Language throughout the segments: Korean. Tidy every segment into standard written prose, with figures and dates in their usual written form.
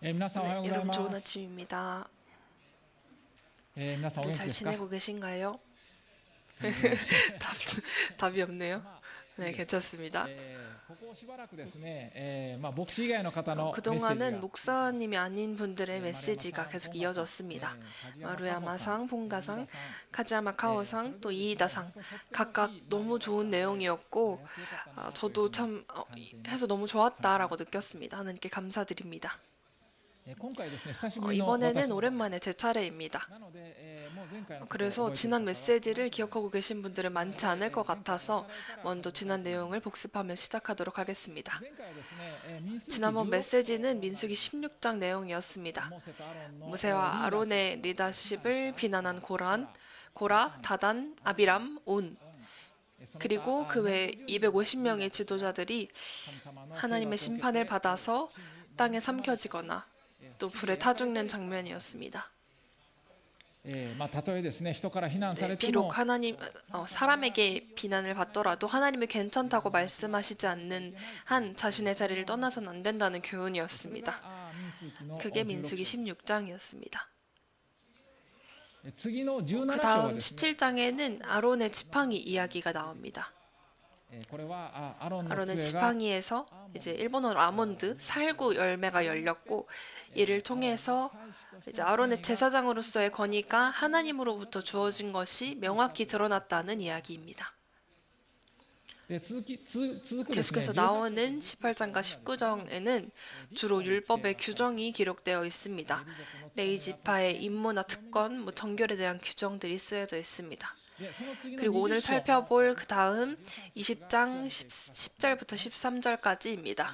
皆さんおはようござい 여러분 좋은 ます。 아침입니다. 皆さんお 다들 元気 잘 ですか？ 지내고 계신가요? え 답, 답이 없네요. まあ 네, いいです。 괜찮습니다. ここしばらくですね、牧師以外の方のメッセージ 그동안은 が 목사님이 아닌 분들의 丸山 메시지가 さん、 계속 本間さん、 이어졌습니다. 梶山佳穂さん、 마루야마상, 飯田 봉가상, さん、 카지야마 카오상, 또 이이다상 각각 いい 너무 좋은 内容 내용이었고 やってよかったなというふう 저도 に 참 感じています。 해서 너무 좋았다라고 느꼈습니다. 하나님께 감사드립니다. 今回ですね、久しぶりの 이번에는 私の 오랜만에 제 차례입니다. なので、もう前回のことを 그래서 覚えている 지난 方は 메시지를 기억하고 계신 분들은 많지 않을 것 같아서 먼저 지난 내용을 복습하며 시작하도록 하겠습니다. 前回はですね、民数記 지난번 16 메시지는 민수기 16장 내용이었습니다. モーセとアロンの 모세와 아론의 리더십을 비난한 고라, 다단, 아비람, 온 그리고 그 외 250명의 지도자들이 하나님의 심판을 받아서 땅에 삼켜지거나 또 불에 타 죽는 장면이었습니다. たとえですね、人から非難されても 비록 사람에게 비난을 받더라도 하나님이 괜찮다고 말씀하시지 않는 한 자신의 자리를 떠나서는 안 된다는 교훈이었습니다. 그게 민수기 16장이었습니다. 次の17 그 章は 다음 ですね、 17장에는 아론의 지팡이 이야기가 나옵니다. これはアロンの 아론의 杖が 지팡이에서 이제 일본어로 아몬드, 살구 열매가 열렸고 이를 통해서 이제 아론의 제사장으로서의 권위가 하나님으로부터 주어진 것이 명확히 드러났다는 이야기입니다. で続くですね、 계속해서 나오는 18장과 19장에는 주로 율법의 규정이 기록되어 있습니다. 레위 지파의 임무나 특권, 정결에 대한 규정들이 쓰여져 있습니다. でその次の 그리고 20 오늘 章 살펴볼 그 다음 20장 10절부터 13절까지입니다.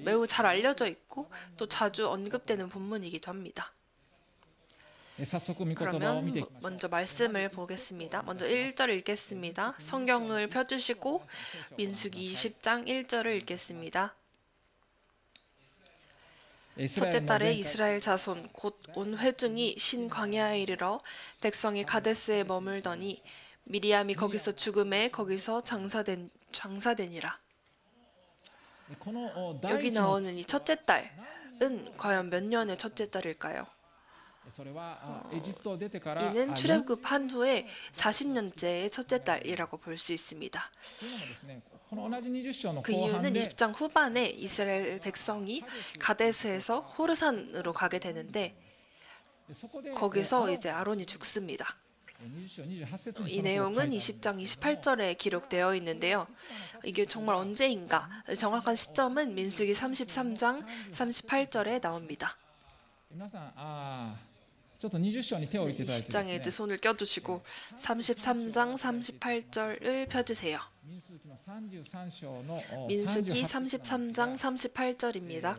매우 잘 알려져 있고 또 자주 언급되는 본문이기도 합니다. 早速御言葉を見てい 그러면 きましょう。 먼저 말씀을 보겠습니다. 먼저 1절 읽겠습니다. 성경을 펴주시고 민수기 20장 1절을 읽겠습니다. 첫째 달에 이스라엘 자손 곧 온 회중이 신 광야에 이르러 백성이 가데스에 머물더니 미리암이 거기서 죽음에 거기서 장사되니라. この第 여기 一の 나오는 이 첫째 달은 과연 몇 년의 첫째 달일까요? それはエジプトを出てから 이는 출애굽한 후에 40년째의 첫째 달이라고 볼 수 있습니다. というのもですね、この同じ20章の 그 後半 이유는 で 20장 후반에 이스라엘 백성이 가데스에서 호르산으로 가게 되는데 そこで 거기서 이제 아론이 죽습니다. 20章28節に 이 내용은 20장 28절에 기록되어 있는데요. 이게 정말 언제인가? 정확한 시점은 민수기 33장 38절에 나옵니다. 皆さんちょっと20章に手を置いていただいてですね 20장에도 손을 껴주시고 33장 38절을 펴주세요. 民数記の33章の 민수기 38 33장 38절입니다.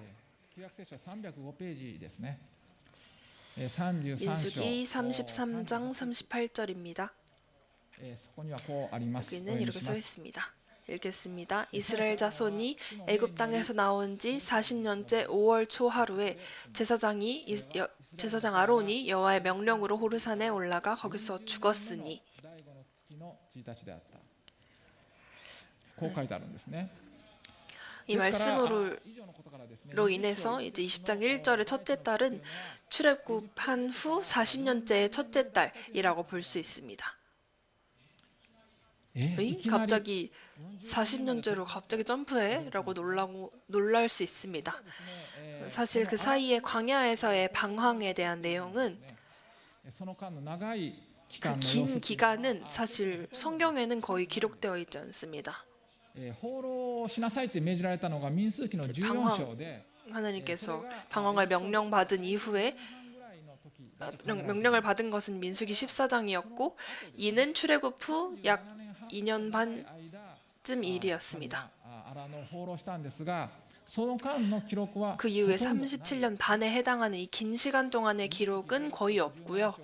旧約聖書305ページですね。33章 민수기 33장 38절입니다. そこにはこうあります。 여기는 이렇게 써 있습니다. 읽겠습니다. 이스라엘 자손이 애굽 땅에서 나온 지 40년째 5월 초 하루에 제사장 아론이 여호와의 명령으로 호르산에 올라가 거기서 죽었으니 第五の月の1日であった。こう書いてあるんですね。 이 말씀으로 以上のことからですね、 인해서 이제 20장 1절의 첫째 달은 출애굽한 후 40년째의 첫째 달이라고 볼 수 있습니다. いきなり 갑자기 40년째로 갑자기 점프해? 라고 놀랄 수 있습니다. 사실 그 사이에 광야에서의 방황에 대한 내용은 その間の長い期 그 間の様 긴 子 기간은 사실 성경에는 거의 기록되어 있지 않습니다. 放浪しなさいって命じられたのが民数記の14章で 하나님께서 방황을 명령받은 이후에 ぐらいの時 명령을 받은 것은 민수기 14장이었고 이는 출애굽 후 약 2년 間 반쯤 일이었습니다. アラノを放浪したんですが、その間の記録は 그 이후에 37년 반에 해당하는 이 긴 시간 동안의 기록은 거의 없고요.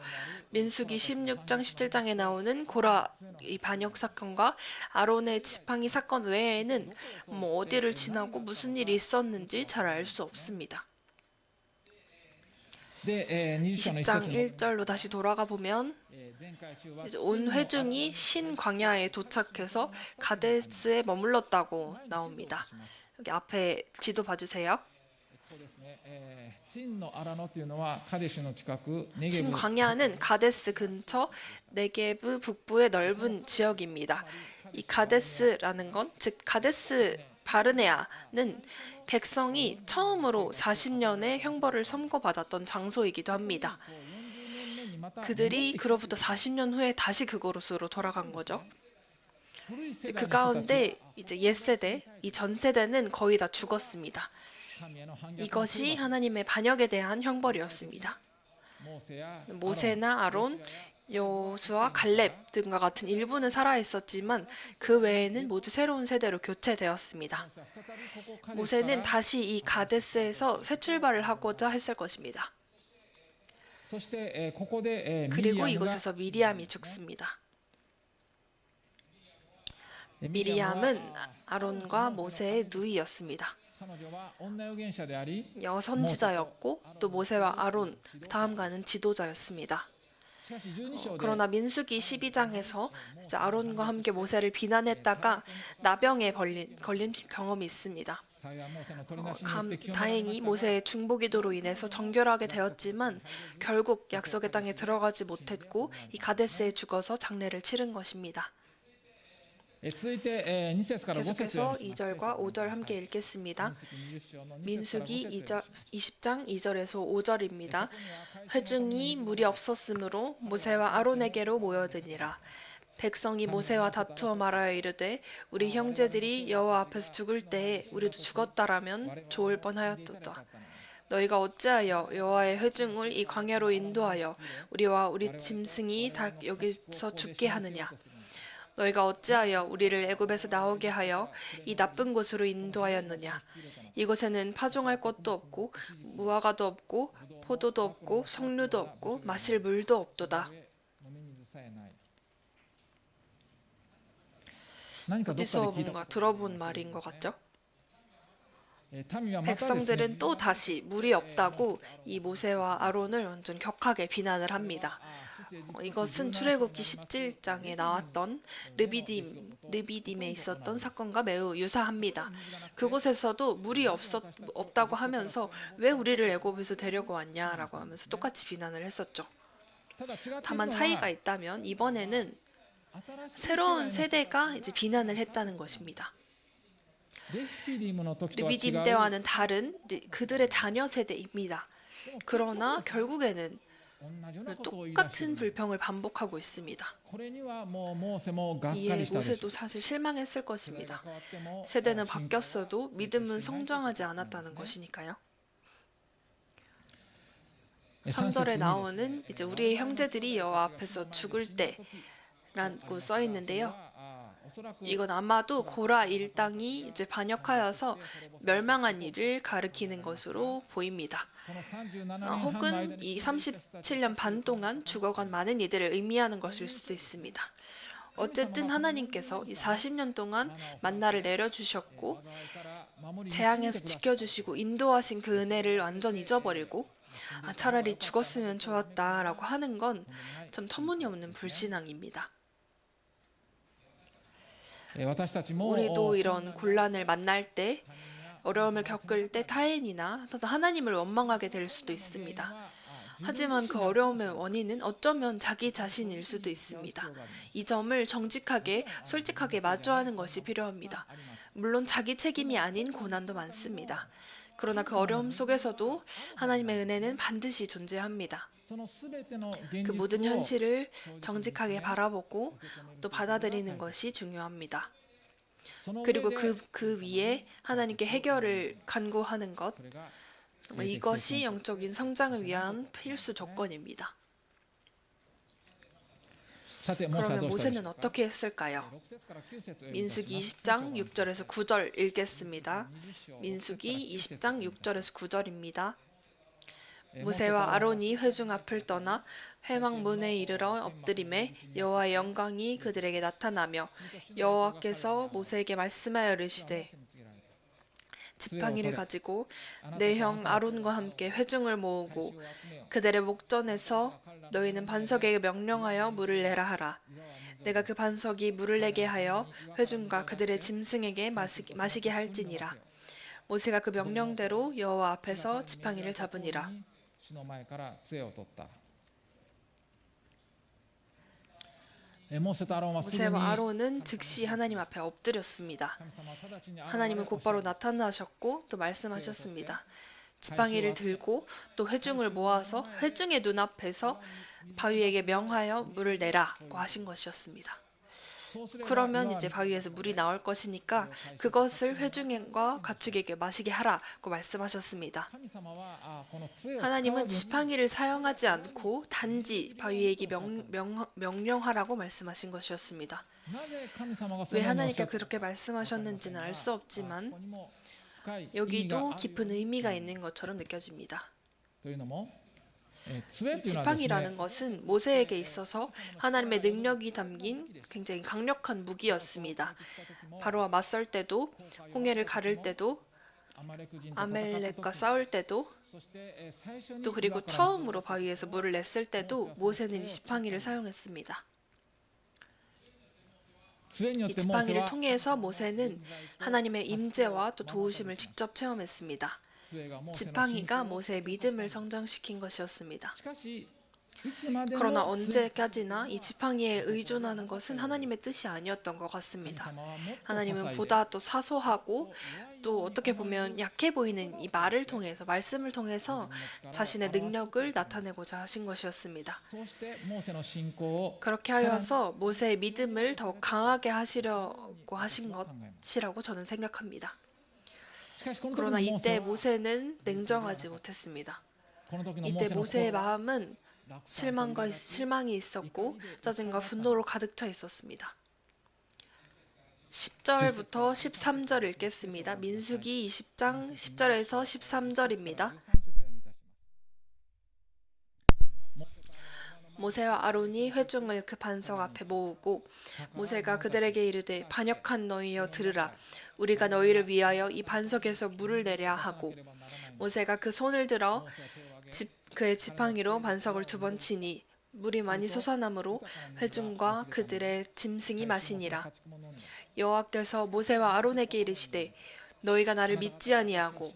민수기 16장 17장에 나오는 고라 이 반역 사건과 아론의 지팡이 사건 외에는 어디를 지나고 무슨 일이 있었는지 잘 알 수 없습니다. で、20章の一 20장 節の 1절로 다시 돌아가 보면 前回週は 이제 온 회중이 신 광야에 도착해서 가데스에 머물렀다고 나옵니다. 여기 앞에 지도 봐주세요. 친 광야는 가데스 근처 네게브 북부의 넓은 지역입니다. 이 가데스라는 건, 즉 가데스 바르네아는 백성이 처음으로 40년의 형벌을 선고받았던 장소이기도 합니다. 그들이 그로부터 40년 후에 다시 그곳으로 돌아간 거죠. 그 가운데 이제 옛세대, 이 전세대는 거의 다 죽었습니다. 이것이 하나님의 반역에 대한 형벌이었습니다. 모세나 아론, 여호수아, 갈렙 등과 같은 일부는 살아있었지만 그 외에는 모두 새로운 세대로 교체되었습니다. 모세는 다시 이 가데스에서 새 출발을 하고자 했을 것입니다. 그리고 이곳에서 미리암이 죽습니다. 미리암은 아론과 모세의 누이였습니다. 여선지자였고 또 모세와 아론 다음가는 지도자였습니다. 그러나 민수기 12장에서 아론과 함께 모세를 비난했다가 나병에 걸린 경험이 있습니다. 다행히 모세의 중보기도로 인해서 정결하게 되었지만 결국 약속의 땅에 들어가지 못했고 이 가데스에 죽어서 장례를 치른 것입니다. 계속해서 2절과 5절 함께 읽겠습니다. 민수기 20장 2절에서 5절입니다. 회중이 물이 없었으므로 모세와 아론에게로 모여드니라. 백성이 모세와 다투어 말하여 이르되 우리 형제들이 여호와 앞에서 죽을 때에 우리도 죽었다라면 좋을 뻔하였도다. 너희가 어찌하여 여호와의 회중을 이 광야로 인도하여 우리와 우리 짐승이 다 여기서 죽게 하느냐. 너희가 어찌하여 우리를 애굽에서 나오게 하여 이 나쁜 곳으로 인도하였느냐. 이곳에는 파종할 것도 없고 무화과도 없고 포도도 없고 석류도 없고 마실 물도 없도다. 어디서 뭔가 들어본 말인 것 같죠? 백성들은 또 다시 물이 없다고 이 모세와 아론을 완전 격하게 비난을 합니다. 이것은 출애굽기 17장에 나왔던 르비딤에 있었던 사건과 매우 유사합니다. 그곳에서도 물이 없다고 하면서 왜 우리를 애굽에서 데려고 왔냐라고 하면서 똑같이 비난을 했었죠. 다만 차이가 있다면 이번에는 새로운 세대가 이제 비난을 했다는 것입니다. 르비딤 때와는 다른 이제 그들의 자녀 세대입니다. 그러나 결국에는 똑같은 불평을 반복하고 있습니다. 이에 모세도 사실 실망했을 것입니다. 세대는 바뀌었어도 믿음은 성장하지 않았다는 것이니까요. 3절에 나오는 이제 우리의 형제들이 여호와 앞에서 죽을 때라고 써 있는데요. 이건 아마도 고라 일당이 이제 반역하여서 멸망한 일을 가리키는 것으로 보입니다. 혹은 이 37년 반 동안 죽어간 많은 이들을 의미하는 것일 수도 있습니다. 어쨌든 하나님께서 이 40년 동안 만나를 내려주셨고 재앙에서 지켜주시고 인도하신 그 은혜를 완전 잊어버리고 차라리 죽었으면 좋았다라고 하는 건 참 터무니없는 불신앙입니다. 우리도 이런 곤란을 만날 때, 어려움을 겪을 때 타인이나 또는 하나님을 원망하게 될 수도 있습니다. 하지만 그 어려움의 원인은 어쩌면 자기 자신일 수도 있습니다. 이 점을 정직하게, 솔직하게 마주하는 것이 필요합니다. 물론 자기 책임이 아닌 고난도 많습니다. 그러나 그 어려움 속에서도 하나님의 은혜는 반드시 존재합니다. 그 모든 현실을 정직하게 바라보고 또 받아들이는 것이 중요합니다. 그리고 그 위에 하나님께 해결을 간구하는 것, 이것이 영적인 성장을 위한 필수 조건입니다. 그러면 모세는 어떻게 했을까요? 민수기 20장 6절에서 9절 읽겠습니다. 민수기 20장 6절에서 9절입니다. 모세와 아론이 회중 앞을 떠나 회막문에 이르러 엎드림에 여호와의 영광이 그들에게 나타나며 여호와께서 모세에게 말씀하여 이르시되 지팡이를 가지고 내 형 아론과 함께 회중을 모으고 그들의 목전에서 너희는 반석에게 명령하여 물을 내라 하라. 내가 그 반석이 물을 내게 하여 회중과 그들의 짐승에게 마시게 할지니라. 모세가 그 명령대로 여호와 앞에서 지팡이를 잡으니라. 主の前から杖を取った。モーセとアロンはすぐに 모세와 아론은 즉시 하나님 앞에 엎드렸습니다. 하나님은 곧바로 나타나셨고 또 말씀하셨습니다. 지팡이를 들고 또 회중을 모아서 회중의 눈앞에서 바위에게 명하여 물을 내라고 하신 것이었습니다. 그러면 이제 바위에서 물이 나올 것이니까 그것을 회중과 가축에게 마시게 하라고 말씀하셨습니다. 하나님은 지팡이를 사용하지 않고 단지 바위에게 명령하라고 말씀하신 것이었습니다. 왜 하나님께 그렇게 말씀하셨는지는 알 수 없지만 여기도 깊은 의미가 있는 것처럼 느껴집니다. 이 지팡이라는 것은 모세에게 있어서 하나님의 능력이 담긴 굉장히 강력한 무기였습니다. 바로와 맞설 때도, 홍해를 가를 때도, 아말렉과 싸울 때도, 또 그리고 처음으로 바위에서 물을 냈을 때도 모세는 이 지팡이를 사용했습니다. 이 지팡이를 통해서 모세는 하나님의 임재와 또 도우심을 직접 체험했습니다. 지팡이가 모세의 믿음을 성장시킨 것이었습니다. 그러나 언제까지나 이 지팡이에 의존하는 것은 하나님의 뜻이 아니었던 것 같습니다. 하나님은 보다 또 사소하고 또 어떻게 보면 약해 보이는 이 말을 통해서, 말씀을 통해서 자신의 능력을 나타내고자 하신 것이었습니다. 그렇게 하여서 모세의 믿음을 더욱 강하게 하시려고 하신 것이라고 저는 생각합니다. 그러나 이때 모세는 냉정하지 못했습니다. 이때 모세의 마음은 실망이 있었고 짜증과 분노로 가득 차 있었습니다. 10절부터 13절 읽겠습니다. 민수기 20장 10절에서 13절입니다. 모세와 아론이 회중을 그 반석 앞에 모으고 모세가 그들에게 이르되 반역한 너희여 들으라. 우리가 너희를 위하여 이 반석에서 물을 내려 하고 모세가 그 손을 들어 그의 지팡이로 반석을 2번 치니 물이 많이 솟아나므로 회중과 그들의 짐승이 마시니라. 여호와께서 모세와 아론에게 이르시되 너희가 나를 믿지 아니하고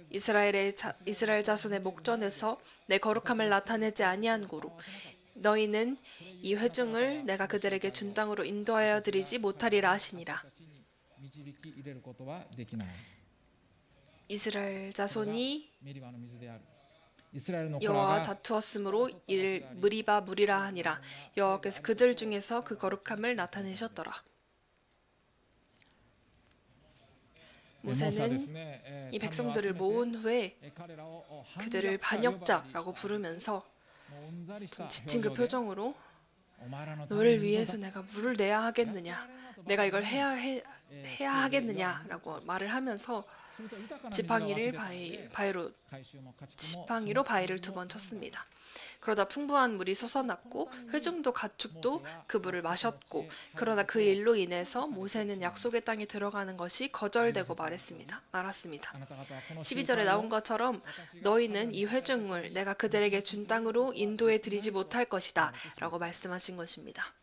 이스라엘 자손의 목전에서 내 거룩함을 나타내지 아니한 고로 너희는 이 회중을 내가 그들에게 준 땅으로 인도하여 드리지 못하리라 하시니라. 이스라엘 자손이 여호와와 다투었으므로 이를 무리바 무리라 하니라. 여호와께서 그들 중에서 그 거룩함을 나타내셨더라. 모세는 이 백성들을 모은 후에 그들을 반역자라고 부르면서 좀 지친 그 표정으로 너를 위해서 내가 물을 내야 하겠느냐, 내가 이걸 해야 하겠느냐라고 말을 하면서 지팡이로 바위를 2번 쳤습니다. 그러다 풍부한 물이 솟아났고 회중도 가축도 그 물을 마셨고, 그러나 그 일로 인해서 모세는 약속의 땅에 들어가는 것이 거절되고 말았습니다. 12절에 나온 것처럼 너희는 이 회중을 내가 그들에게 준 땅으로 인도해 드리지 못할 것이다 라고 말씀하신 것입니다.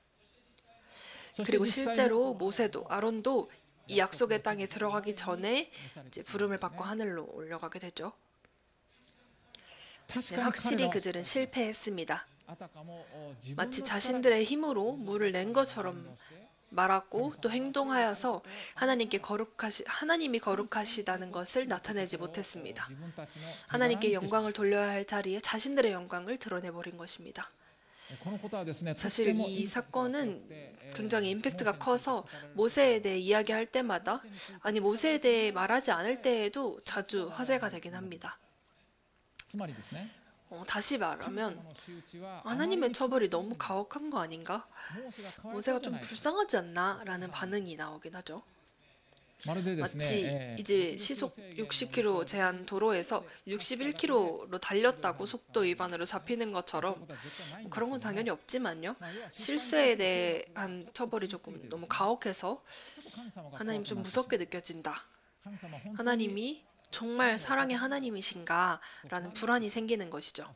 그리고 실제로 모세도 아론도 이 약속의 땅에 들어가기 전에 이제 부름을 받고 하늘로 올라가게 되죠. 네, 확실히 그들은 실패했습니다. 마치 자신들의 힘으로 물을 낸 것처럼 말하고 또 행동하여서 하나님이 거룩하시다는 것을 나타내지 못했습니다. 하나님께 영광을 돌려야 할 자리에 자신들의 영광을 드러내버린 것입니다. 사실 이 사건은 굉장히 임팩트가 커서 모세에 대해 이야기할 때마다, 아니 모세에 대해 말하지 않을 때에도 자주 화제가 되긴 합니다. 다시 말하면 하나님의 처벌이 너무 가혹한 거 아닌가? 모세가 좀 불쌍하지 않나? 라는 반응이 나오긴 하죠. 마치 이제 시속 60km 제한 도로에서 61km로 달렸다고 속도 위반으로 잡히는 것처럼, 그런 건 당연히 없지만요. 실수에 대한 처벌이 조금 너무 가혹해서 하나님 좀 무섭게 느껴진다. 하나님이 정말 사랑의 하나님이신가? 라는 불안이 생기는 것이죠.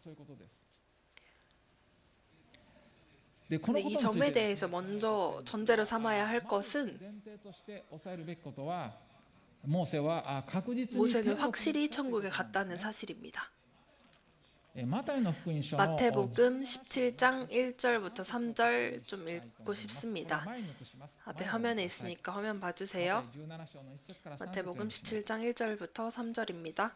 근데 이 점에 대해서 먼저 전제로 삼아야 할 것은 モーセは確実に 모세는 확실히 천국에 갔다는 사실입니다. マタイの福音書の 마태복음 17장 1절부터 3절 좀 읽고 싶습니다. 앞에 화면에 있으니까 화면 봐주세요. 마태복음 17장 1절부터 3절입니다.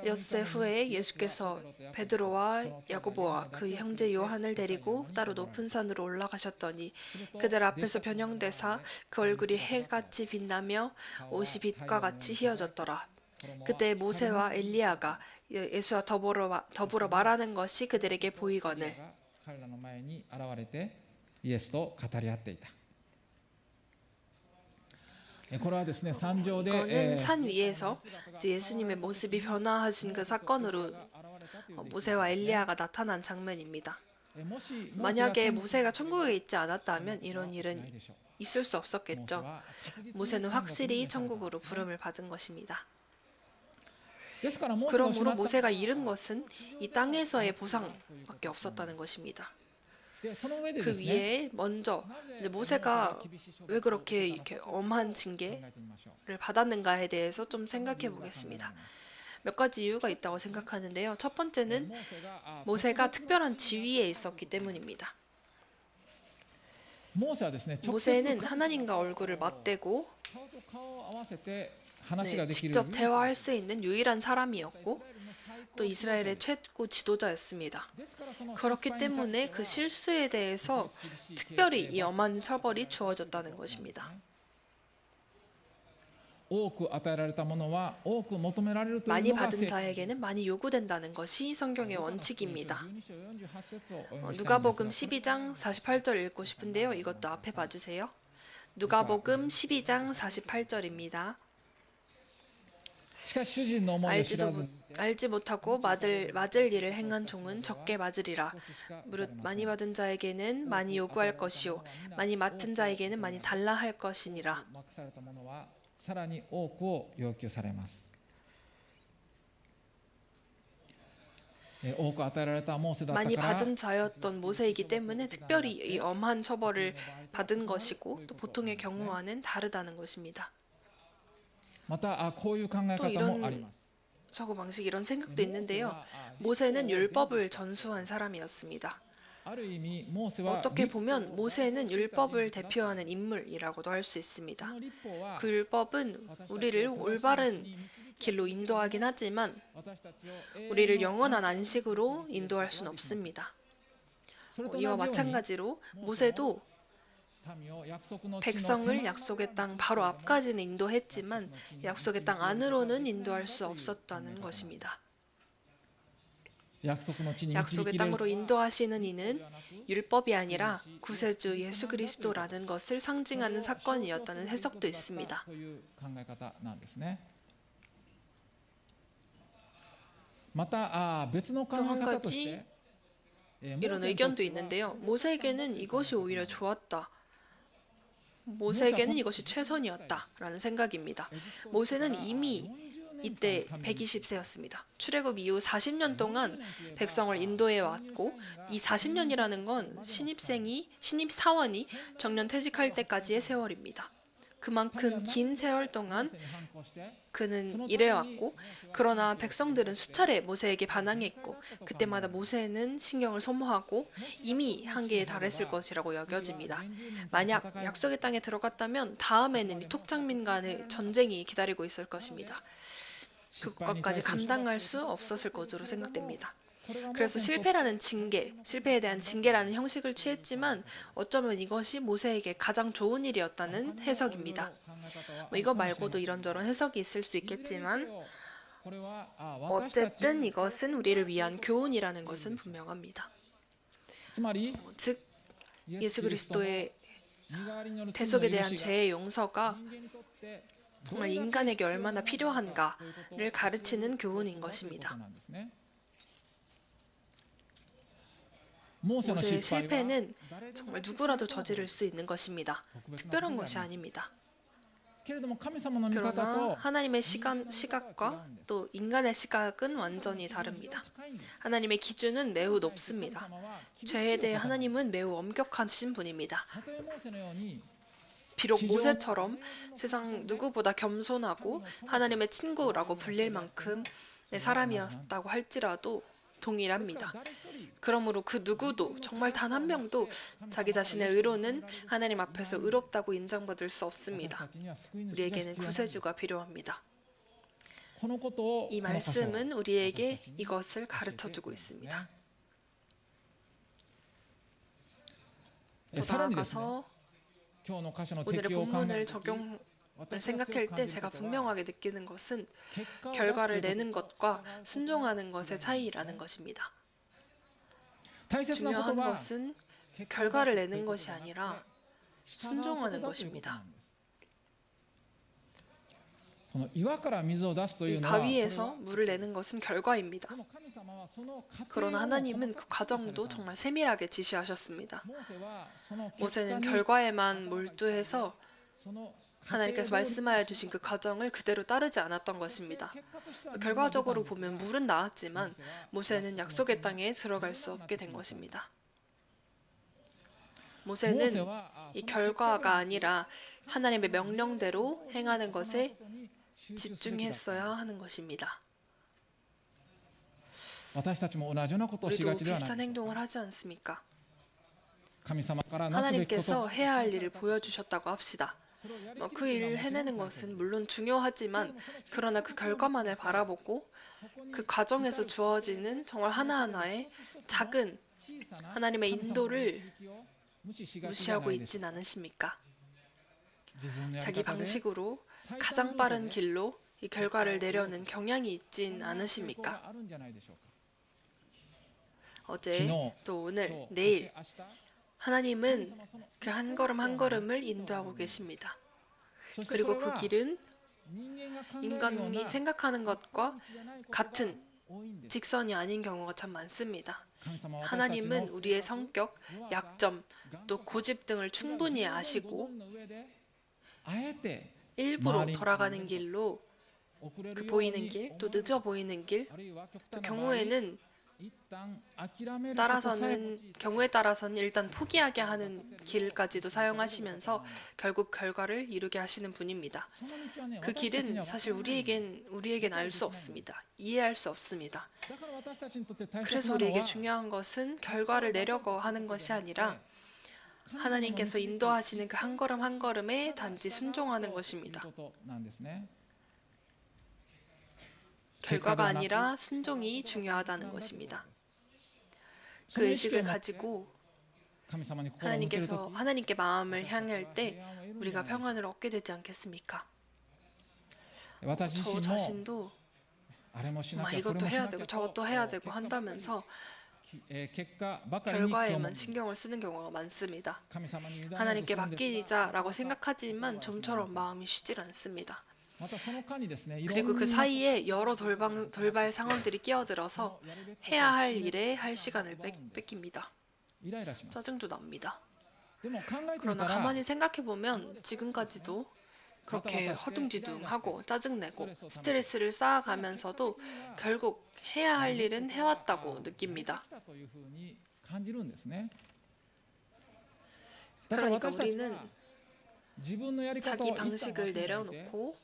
엿새 후에 예수께서 베드로와 야고보와 그 형제 요한을 데리고 따로 높은 산으로 올라가셨더니 그들 앞에서 변형되사 그 얼굴이 해같이 빛나며 옷이 빛과 같이 휘어졌더라. 그때 모세와 엘리야가 예수와 더불어 말하는 것이 그들에게 보이거늘 彼らの前に現れてイエスと語り合っていた。これはですね、山上で 이거는 산 위에서 이제 예수님의 모습이 변화하신 그 사건으로 모세와 엘리야가 나타난 장면입니다. 만약에 모세가 천국에 있지 않았다면 이런 일은 있을 수 없었겠죠. 모세는 확실히 천국으로 부름을 받은 것입니다. 그러므로 모세가 잃은 것은 이 땅에서의 보상밖에 없었다는 것입니다. 그 위에 먼저 이제 모세가 왜 그렇게 이렇게 엄한 징계를 받았는가에 대해서 좀 생각해 보겠습니다. 몇 가지 이유가 있다고 생각하는데요. 첫 번째는 모세가 특별한 지위에 있었기 때문입니다. 모세는 하나님과 얼굴을 맞대고 직접 대화할 수 있는 유일한 사람이었고 또 이스라엘의 최고 지도자였습니다. 그렇기 때문에 그 실수에 대해서 특별히 이 엄한 처벌이 주어졌다는 것입니다. 많이 받은 자에게는 많이 요구된다는 것이 성경의 원칙입니다. 누가복음 12장 48절 읽고 싶은데요. 이것도 앞에 봐주세요. 누가복음 12장 48절입니다. 알지 못하고 맞을 일을 행한 종은 적게 맞으리라. 무릇 많이 받은 자에게는 많이 요구할 것이요 많이 맡은 자에게는 많이 달라 할 것이니라. 많이 받은 자였던 모세이기 때문에 특별히 이 엄한 처벌을 받은 것이고 또 보통의 경우와는 다르다는 것입니다. 또 이런 사고방식, 이런 생각도 있는데요. 모세는 율법을 전수한 사람이었습니다. 어떻게 보면 모세는 율법을 대표하는 인물이라고도 할 수 있습니다. 그 율법은 우리를 올바른 길로 인도하긴 하지만 우리를 영원한 안식으로 인도할 수는 없습니다. 이와 마찬가지로 모세도 백성을 약속의 땅 바로 앞까지는 인도했지만 약속의 땅 안으로는 인도할 수 없었다는 것입니다. 약속의 땅으로 인도하시는 이는 율법이 아니라 구세주 예수 그리스도라는 것을 상징하는 사건이었다는 해석도 있습니다. 또 한 가지 이런 의견도 있는데요. 모세에게는 이것이 오히려 좋았다. 모세에게는 이것이 최선이었다라는 생각입니다. 모세는 이미 이때 120세였습니다. 출애굽 이후 40년 동안 백성을 인도해 왔고 이 40년이라는 건 신입사원이 정년 퇴직할 때까지의 세월입니다. 그만큼 긴 세월 동안 그는 일해왔고 그러나 백성들은 수차례 모세에게 반항했고 그때마다 모세는 신경을 소모하고 이미 한계에 달했을 것이라고 여겨집니다. 만약 약속의 땅에 들어갔다면 다음에는 이 톡장민 간의 전쟁이 기다리고 있을 것입니다. 그것까지 감당할 수 없었을 것으로 생각됩니다. 그래서 실패에 대한 징계라는 형식을 취했지만 어쩌면 이것이 모세에게 가장 좋은 일이었다는 해석입니다. 이거 말고도 이런저런 해석이 있을 수 있겠지만 어쨌든 이것은 우리를 위한 교훈이라는 것은 분명합니다. 즉 예수 그리스도의 대속에 대한 죄의 용서가 정말 인간에게 얼마나 필요한가를 가르치는 교훈인 것입니다. 모세의 실패는 정말 누구라도 저지를 수 있는 것입니다. 특별한 것이 아닙니다. 그러나 하나님의 시각과 또 인간의 시각은 완전히 다릅니다. 하나님의 기준은 매우 높습니다. 죄에 대해 하나님은 매우 엄격하신 분입니다. 비록 모세처럼 세상 누구보다 겸손하고 하나님의 친구라고 불릴 만큼의 사람이었다고 할지라도 동일합니다. 그러므로 그 누구도 정말 단 한 명도 자기 자신의 의로는 하나님 앞에서 의롭다고 인정받을 수 없습니다. 우리에게는 구세주가 필요합니다. 이 말씀은 우리에게 이것을 가르쳐주고 있습니다. 또 나아가서 오늘의 본문을 적용을 생각할 때 제가 분명하게 느끼는 것은 결과를 내는 것과 순종하는 것의 차이라는 것입니다. 중요한 것은 결과를 내는 것이 아니라 순종하는 것입니다. 이 바위에서 물을 내는 것은 결과입니다. 그러나 하나님은 그 과정도 정말 세밀하게 지시하셨습니다. 모세는 결과에만 몰두해서 하나님께서 말씀하여 주신 그 과정을 그대로 따르지 않았던 것입니다. 결과적으로 보면 물은 나왔지만 모세는 약속의 땅에 들어갈 수 없게 된 것입니다. 모세는 이 결과가 아니라 하나님의 명령대로 행하는 것에 집중했어야 하는 것입니다. 우리도 비슷한 행동을 하지 않습니까? 하나님께서 해야 할 일을 보여주셨다고 합시다. 그 일을 해내는 것은 물론 중요하지만 그러나 그 결과만을 바라보고 그 과정에서 주어지는 정말 하나하나의 작은 하나님의 인도를 무시하고 있진 않으십니까? 자기 방식으로 가장 빠른 길로 이 결과를 내려는 경향이 있진 않으십니까? 어제 또 오늘 내일 하나님은 그 한 걸음 한 걸음을 인도하고 계십니다. 그리고 그 길은 인간이 생각하는 것과 같은 직선이 아닌 경우가 참 많습니다. 하나님은 우리의 성격, 약점, 또 고집 등을 충분히 아시고 일부러 돌아가는 길로 그 보이는 길, 또 늦어 보이는 길, 또 경우에 따라서는 일단 포기하게 하는 길까지도 사용하시면서 결국 결과를 이루게 하시는 분입니다. 그 길은 사실 우리에겐 알 수 없습니다. 이해할 수 없습니다. 그래서 우리에게 중요한 것은 결과를 내려고 하는 것이 아니라 하나님께서 인도하시는 그 한 걸음 한 걸음에 단지 순종하는 것입니다. 결과가 아니라 순종이 중요하다는 것입니다. 그 의식을 가지고 하나님께 마음을 향할 때 우리가 평안을 얻게 되지 않겠습니까? 저 자신도 이것도 해야 되고 저것도 해야 되고 한다면서 결과에만 신경을 쓰는 경우가 많습니다. 하나님께 맡기자라고 생각하지만 좀처럼 마음이 쉬질 않습니다. 그리고 그 사이에 여러 돌발 상황들이 끼어들어서 해야 할 일에 할 시간을 뺏깁니다. 짜증도 납니다. 그러나 가만히 생각해보면 지금까지도 그렇게 허둥지둥하고 짜증내고 스트레스를 쌓아가면서도 결국 해야 할 일은 해왔다고 느낍니다. 그러니까 우리는 자기 방식을 내려놓고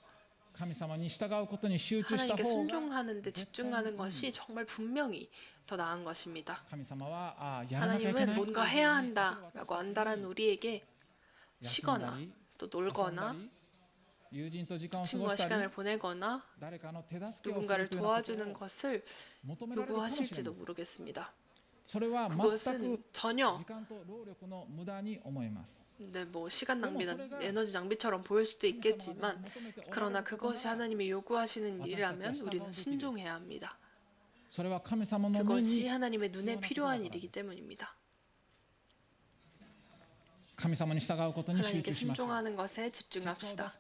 하나님께 순종하는 데 집중하는 것이 정말 분명히 더 나은 것입니다. 하나님은 뭔가 해야 한다라고 안다란 우리에게 쉬거나 또 놀거나 친구와 시간을 보내거나 누군가를 도와주는 것을 요구하실지도 모르겠습니다. 그것은 전혀 시간 낭비나 에너지 낭비처럼 보일 수도 있겠지만 그러나 그것이 하나님이 요구하시는 일이라면 우리는 순종해야 합니다. 그것이 하나님의 눈에 필요한 일이기 때문입니다. 하나님께 순종하는 것에 집중합시다.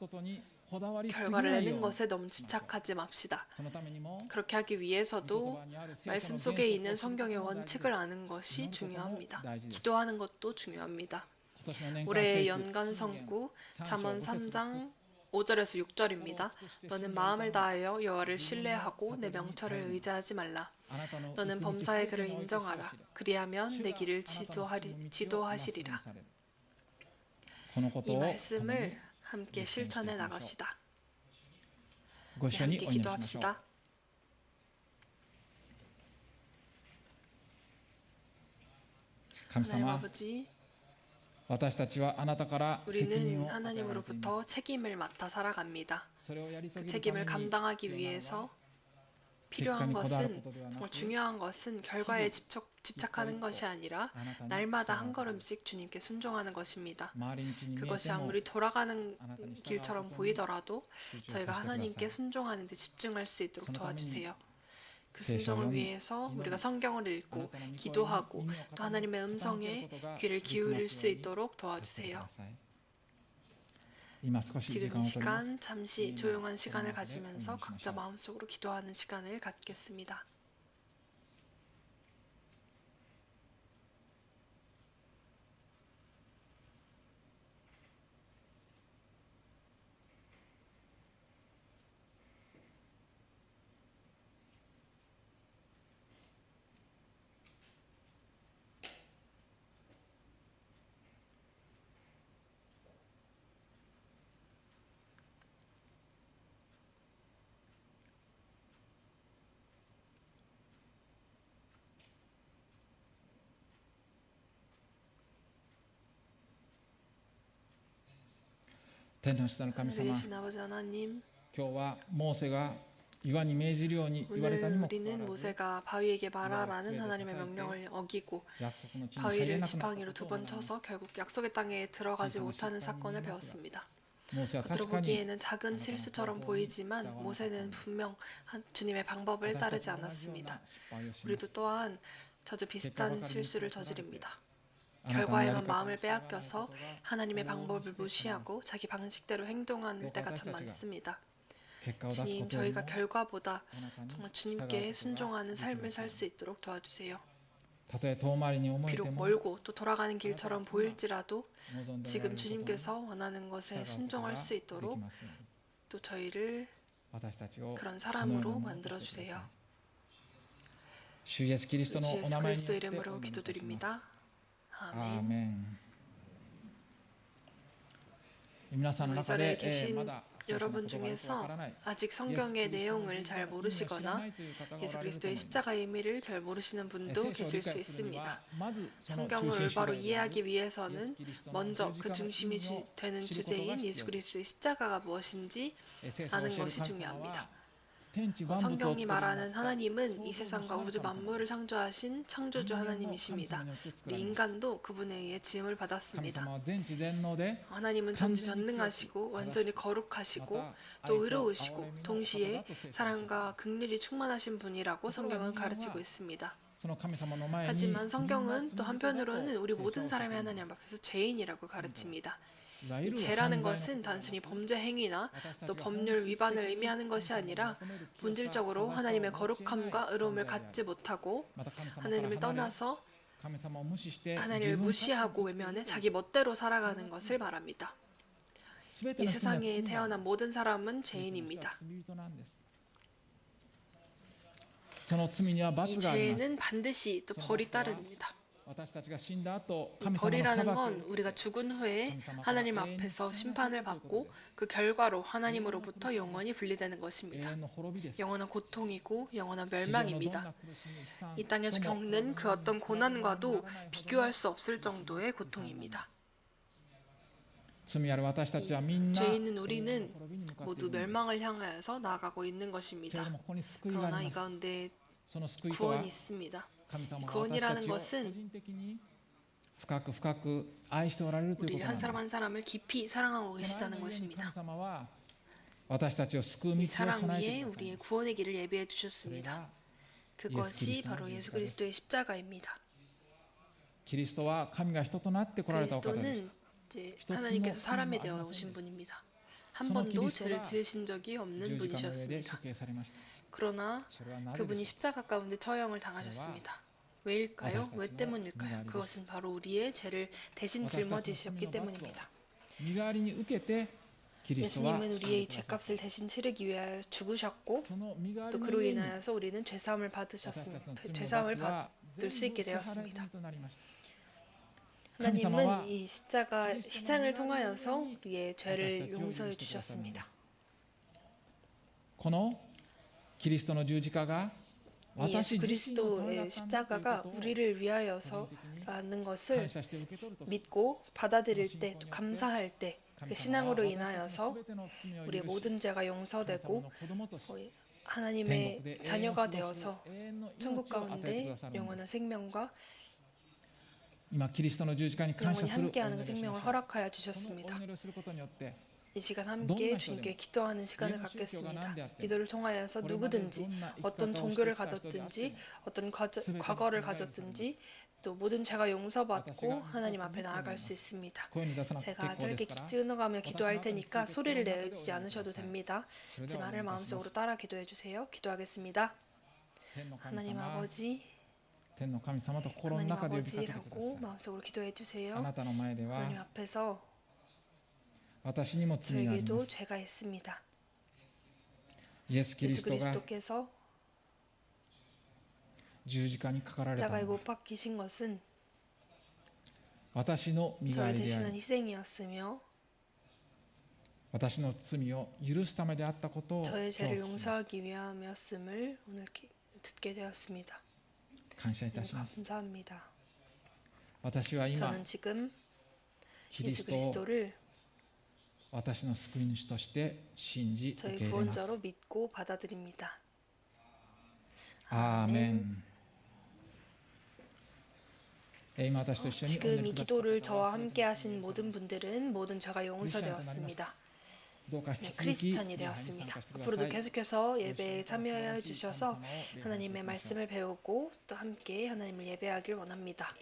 결과를 내는 것에 너무 집착하지 맙시다. 그렇게 하기 위해서도 말씀 속에 있는 성경의 원칙을 아는 것이 중요합니다. 기도하는 것도 중요합니다. 올해의 연간 성구 잠언 3장 5절에서 6절입니다. 너는 마음을 다하여 여호와를 신뢰하고 내 명철을 의지하지 말라. 너는 범사의 그를 인정하라. 그리하면 내 길을 지도하시리라. このこと 이 を共に 말씀을 함께 실천해 나갑시다. ご一緒に 함께 お祈りしましょう。 기도합시다. 神 하나님 様、 아버지, 私たちはあなたから責任 우리는 を与えられています。 하나님으로부터 책임을 맡아 살아갑니다. それをやり遂 그 げるため 책임을 に 감당하기 위해서 필요한 것은 정말 중요한 것은 결과에 집착하는 것이 아니라 날마다 한 걸음씩 주님께 순종하는 것입니다. 周り道に見え 그것이 ても 아무리 돌아가는 길처럼 보이더라도 저희가 하나님께 순종하는 데 집중할 수 있도록 도와주세요. 그 순종을 위해서 우리가 성경을 읽고 기도하고 또 하나님의 음성에 귀를 기울일 수 있도록 도와주세요. 지금 이 시간 잠시 조용한 시간을 가지면서 각자 마음속으로 기도하는 시간을 갖겠습니다. 天の下の神 하늘에 様、 계신 아버지 하나님, 今日はモーセが岩に命じるように言われたに 오늘 もかかわ 우리는 らず 모세가 바위에게 말하라는 하나님의 명령을 어기고 約束の地に入れ 바위를 なくなった 지팡이로 こ 두 とを 번 学びまし 쳐서 결국 약속의 땅에 들어가지 못하는 사건을 배웠습니다. た。モーセは 겉으로 確かに 보기에는 작은 실수처럼 보이지만 모세는 분명 주님의 방법을 私た 따르지 ちと同じような 않았습니다. 失敗をします 우리도 또한 자주 비슷한 실수를 저지릅니다. あなたのやり 결과에만 方 마음을 を従わない 빼앗겨서 ことが 하나님의 방법을 무시하고 자기 방식대로 행동하는 때가 참 많습니다. 結果を出すこ 주님, とよりも 저희가 결과보다 あなたに 정말 従う 주님께 ことが 순종하는 でき 삶을 ます 살 よう 수 있도록 도와주세요. にたとえ遠回りに思えて 비록 も 멀고 또 돌아가는 길처럼 보일지라도 望んでおられ 지금 ることに 주님께서 원하는 것에 従うことが 순종할 수 でき 있도록 ますように 또 저희를 私たちを 그런 そのような 사람으로 ものとしてくだ 만들어주세요. さい。主イエスキリストの 주 お 예수 名前によって 그리스도 お 이름으로 祈りいたします。 기도드립니다. ア 아멘. ーメン。皆さんの 이 中 자리에 で、 계신 まだ 여러분 聖書の言葉がよくわ 중에서 からない 아직 성경의 내용을 잘 모르시거나 예수 그리스도의 십자가의 의미를 잘 모르시는 분도 계실 수 있습니다. 성경을 올바로 이해하기 위해서는 먼저 그 중심이 되는 주제인 예수 그리스도의 십자가가 무엇인지 아는 것이 중요합니다. 성경이 말하는 하나님은 이 세상과 우주 만물을 창조하신 창조주 하나님이십니다. 우리 인간도 그분에 의해 지음을 받았습니다. 하나님은 전지전능하시고 완전히 거룩하시고 또 의로우시고 동시에 사랑과 긍휼이 충만하신 분이라고 성경은 가르치고 있습니다. 하지만 성경은 또 한편으로는 우리 모든 사람이 하나님 앞에서 죄인이라고 가르칩니다. 이 죄라는 것은 단순히 범죄 행위나 또 법률 위반을 의미하는 것이 아니라 본질적으로 하나님의 거룩함과 의로움을 갖지 못하고 하나님을 떠나서 하나님을 무시하고 외면해 자기 멋대로 살아가는 것을 말합니다. 이 세상에 태어난 모든 사람은 죄인입니다. 이 죄에는 반드시 또 벌이 따릅니다. 이 벌이라는 건 우리가 죽은 후에 하나님 앞에서 심판을 받고 그 결과로 하나님으로부터 영원히 분리되는 것입니다. 영원한 고통이고 영원한 멸망입니다. 이 땅에서 겪는 그 어떤 고난과도 비교할 수 없을 정도의 고통입니다. 죄 있는 우리는 모두 멸망을 향하여서 나아가고 있는 것입니다. 그러나 이 가운데 구원이 있습니다. 구원이라는 것은 우리를 한 사람 한 사람을 깊이 사랑하고 계시다는 것입니다. 이 사랑 위에 우리의 구원의 길을 예비해 두셨습니다. 그것이 바로 예수 그리스도의 십자가입니다. 그리스도는 이제 하나님께서 사람이 되어 오신 분입니다. 한 번도 죄를 지으신 적이 없는 분이셨습니다. 그러나 그분이 십자가 가운데 처형을 당하셨습니다. 왜일까요? 왜 때문일까요? 그것은 바로 우리의 죄를 대신 짊어지셨기 때문입니다. 예수님은 우리의 죄값을 대신 치르기 위하여 죽으셨고 또 그로 인하여서 우리는 죄사함을 받을 수 있게 되었습니다. 하나님은 이 십자가 희생을 통하여서 우리의 죄를 용서해 주셨습니다. このキリストの十字架が 이 예수 그리스도의 십자가가 우리를 위하여서라는 것을 믿고 받아들일 때, 또 감사할 때, 그 신앙으로 인하여서 우리의 모든 죄가 용서되고 하나님의 자녀가 되어서 천국 가운데 영원한 생명과 영원히 함께하는 그 생명을 허락하여 주셨습니다. 이 시간 함께 주님께 기도하는 시간을 갖겠습니다. 기도를 통하여서 누구든지 어떤 종교를 가졌든지 어떤 과거를 가졌든지 또 모든 죄가 용서받고 하나님 앞에 나아갈 수 있습니다. 제가 짧게 끊어가며 기도할 테니까 소리를 내지 않으셔도 됩니다. 제 말을 마음속으로 따라 기도해 주세요. 기도하겠습니다. 하나님 아버지, 하나님 아버지라고 마음속으로 기도해 주세요. 하나님 앞에서 저에게도 죄가 있습니다. 예수 그리스도께서 십자가에 못 박히신 것은 저를 대신한 희생이었으며 저의 죄를 용서하기 위함이었음을 오늘 듣게 되었습니다. 감사합니다. 저는 지금 예수 그리스도를 저의 구원자로 믿고 받아들입니다. 아멘. 지금 이 기도를 저와 함께 하신 모든 분들은 모든 죄가 용서되었습니다. 크리스찬이 되었습니다. 앞으로도 계속해서 예배에 참여해 주셔서 하나님의 말씀을 배우고 또 함께 하나님을 예배하길 원합니다.